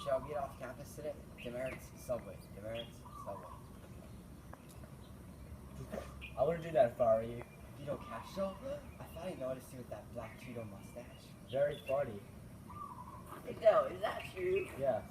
Shall we get off campus today? Demerits Subway. Demerits Subway. I wouldn't do that if I were you. Vito Castro? I thought I noticed you with that black Cheeto mustache. Very funny. Fidel, is that true? Yes.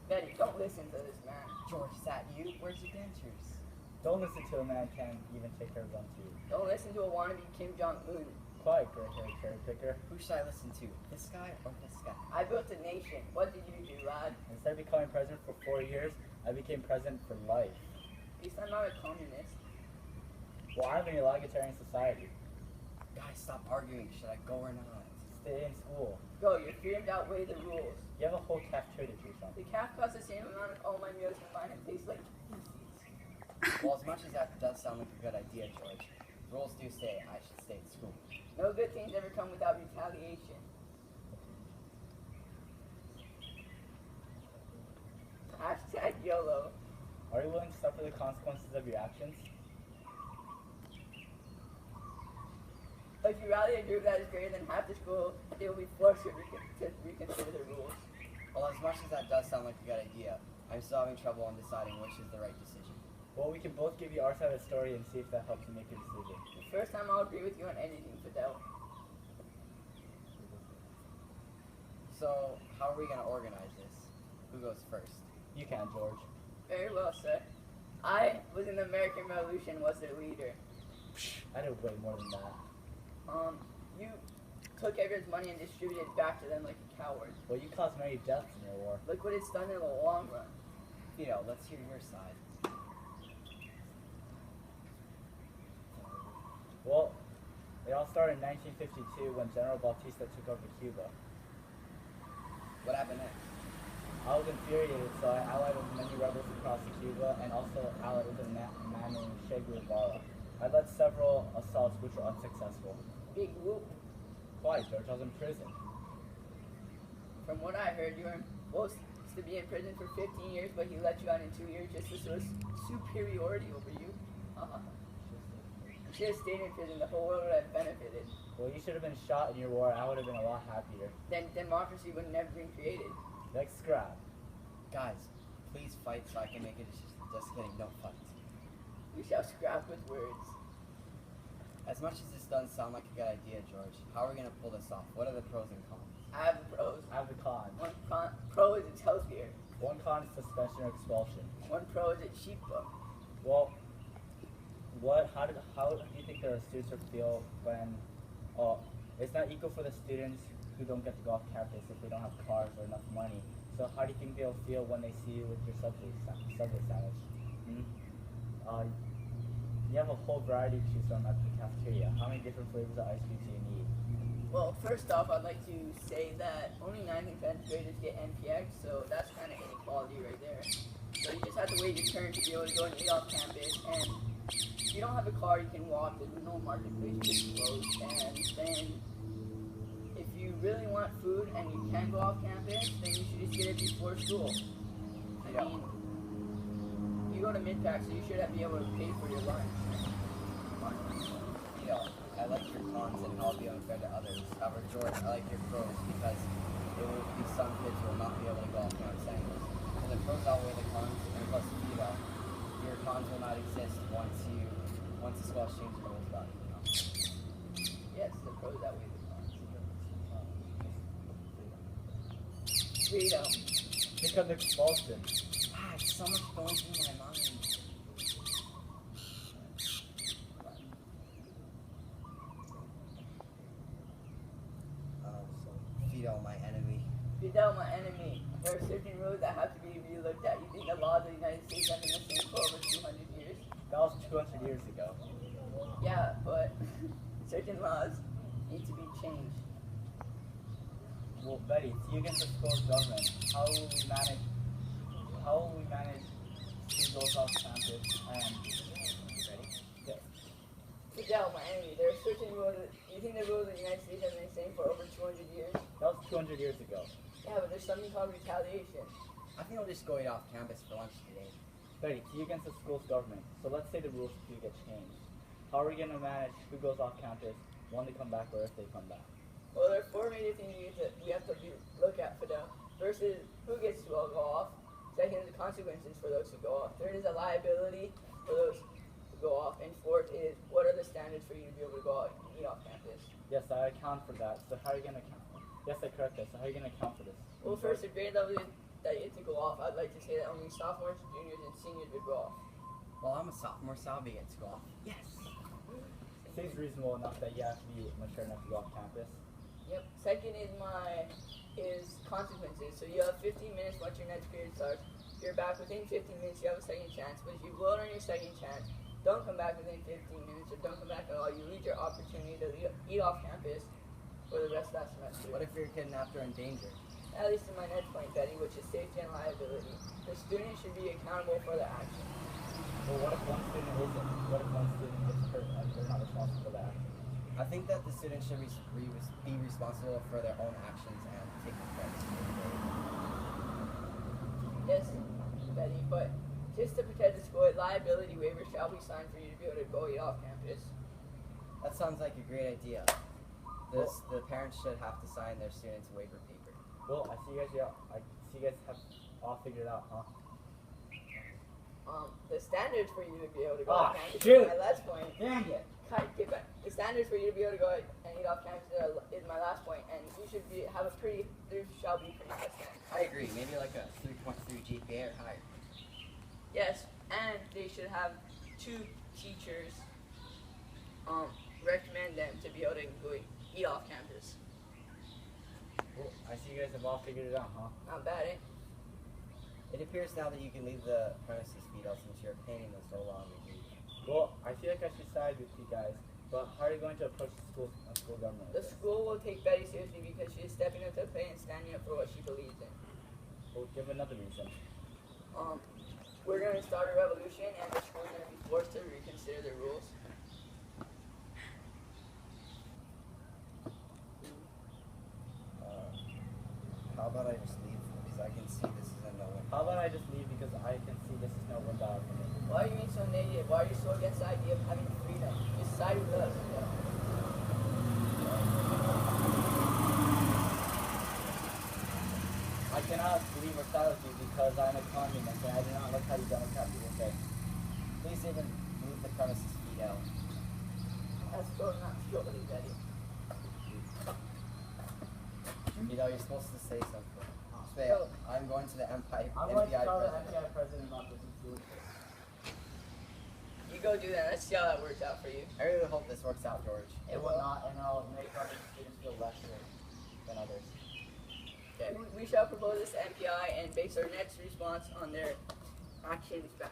Betty, don't listen to this man. George, is that you? Where's your dentures? Don't listen to a man who can't even take care of his own teeth. Don't listen to a wannabe Kim Jong-un. Quiet, gray-haired cherry picker. Who should I listen to? This guy or this guy? I built a nation. What did you do, Rod? Instead of becoming president for 4 years, I became president for life. At least I'm not a communist. Well, I'm in a egalitarian society. Guys, stop arguing. Should I go or not? Stay in school. Go, your freedoms outweigh the rules. You have a whole cafeteria to choose from. The calf costs the same amount as all my meals combined and tastes like feces. Well, as much as that does sound like a good idea, George, rules do say I should stay at school. No good things ever come without retaliation. Hashtag YOLO. Are you willing to suffer the consequences of your actions? If you rally a group that is greater than half the school, they will be forced to reconsider the rules. Well, as much as that does sound like a good idea, I'm still having trouble on deciding which is the right decision. Well, we can both give you our side of the story and see if that helps you make a decision. The first time I'll agree with you on anything, Fidel. So, how are we going to organize this? Who goes first? You can, George. Very well, sir. I was in the American Revolution, was their leader. I did way more than that. You took everyone's money and distributed it back to them like a coward. Well, you caused many deaths in your war. Look what it's done in the long run. Vito, let's hear your side. Well, it all started in 1952 when General Bautista took over Cuba. What happened next? I was infuriated, so I allied with many rebels across Cuba and also allied with a man named Che Guevara. I led several assaults which were unsuccessful. Big whoop. Why, George? I was in prison. From what I heard, you were supposed to be in prison for 15 years, but he let you out in 2 years just to show superiority over you. You should have stayed in prison. The whole world would have benefited. Well, you should have been shot in your war. I would have been a lot happier. Then democracy would never been created. Next scrap. Guys, please fight so I can make it. Just kidding, don't fight. We shall scrap with words. As much as this doesn't sound like a good idea, George, how are we going to pull this off? What are the pros and cons? I have the pros. I have the con. One pro is it's healthier. One con is suspension or expulsion. One pro is it's cheaper. Well, how do you think the students would feel when, it's not equal for the students who don't get to go off campus if they don't have cars or enough money. So how do you think they'll feel when they see you with your Subway sandwich? You have a whole variety to choose from at the cafeteria. How many different flavors of ice cream do you need? Well, first off, I'd like to say that only 9th and 10th graders get NPX, so that's kind of inequality right there. So you just have to wait your turn to be able to go and eat off campus, and if you don't have a car, you can walk. There's no marketplace to close, and then if you really want food and you can go off campus, then you should just get it before school. I mean, you go to mid-pack, so you should be able to pay for your lunch. I like your cons and how I'll be unfair to others. However, George, I like your pros because there will be some kids who will not be able to go off campus anyways. And the pros outweigh the cons, and plus, your cons will not exist once the school exchange rules about it. Yes, the pros outweigh the cons. Freedom. Think of the expulsion. So much going through my mind. Vito, my enemy. Fidel, my enemy. There are certain rules that have to be relooked at. You think the laws of the United States have been the same for over 200 years? That was 200 years ago. Yeah, but certain laws need to be changed. Well, Betty, it's you against the school's government. How will we manage schools off campus and Fidel, my enemy. There are certain rules. You think the rules of the United States have been the same for over 200 years? That was 200 years ago. Yeah, but there's something called retaliation. I think I'll just go eat off campus for lunch today. Betty, it's you against the school's government. So let's say the rules do get changed. How are we going to manage who goes off campus, when they come back, or if they come back? Well, there are 4 major things we have to look at, Fidel. versus who gets to go off. Second is the consequences for those who go off. Third is a liability for those who go off. And fourth is what are the standards for you to be able to go out and eat off campus. Yes, I account for that. So how are you going to account? Yes, I correct that. So how are you going to account for this? Well, first, the grade level that you get to go off, I'd like to say that only sophomores, juniors, and seniors would go off. Well, I'm a sophomore, so I'll be at school. Yes. Seems reasonable enough that you have to be mature enough to go off campus. Yep. Second is consequences. So you have 15 minutes once your next period starts. If you're back within 15 minutes, you have a second chance. But if you blow it on your second chance, don't come back within 15 minutes or don't come back at all. You lose your opportunity to eat off campus for the rest of that semester. What if you're kidnapped or endangered? At least in my next point, Betty, which is safety and liability. The student should be accountable for their actions. Well, what if one student isn't? What if one student gets hurt and they're not responsible for that? I think that the students should be responsible for their own actions and take the credit. Yes, Betty, but just to protect the school, a liability waiver shall be signed for you to be able to go eat off campus. That sounds like a great idea. The parents should have to sign their students' waiver paper. Well, I see you guys have all figured it out, huh? The standards for you to be able to go Ah, off campus shoot. is my last point. Dang it! Get back. The standards for you to be able to go and eat off campus is my last point, and you should have there shall be pretty high standards. I agree. Maybe like a 3.3 GPA or higher. Yes, and they should have 2 teachers recommend them to be able to go eat off campus. Well, I see you guys have all figured it out, huh? Not bad, eh? It appears now that you can leave the premises, Vito, since your painting was no longer needed. Well, I feel like I should side with you guys, but how are you going to approach the school government? The school will take Betty seriously because she is stepping up to the plate and standing up for what she believes in. Well, give another reason. We're going to start a revolution, and the school is going to be forced to reconsider their rules. How about I just leave? Because I can see this is a no-win. How about I just leave because I can see this is no win battle for me. Why are you being so negative? Why are you so against the idea of having freedom? Just side with us. I cannot leave or side with you because I'm a communist and I do not like how you Democrat people say. Please even move the premises, Vito. That's so not surely, Betty. Vito, you're supposed to say something. Say, So- I'm going to the MPI, I'm going to MPI tell the president. MPI president about this and see what he says. You go do that. Let's see how that works out for you. I really hope this works out, George. It will not, and I'll make other students feel lesser than others. Okay. We shall propose this to MPI and base our next response on their actions back.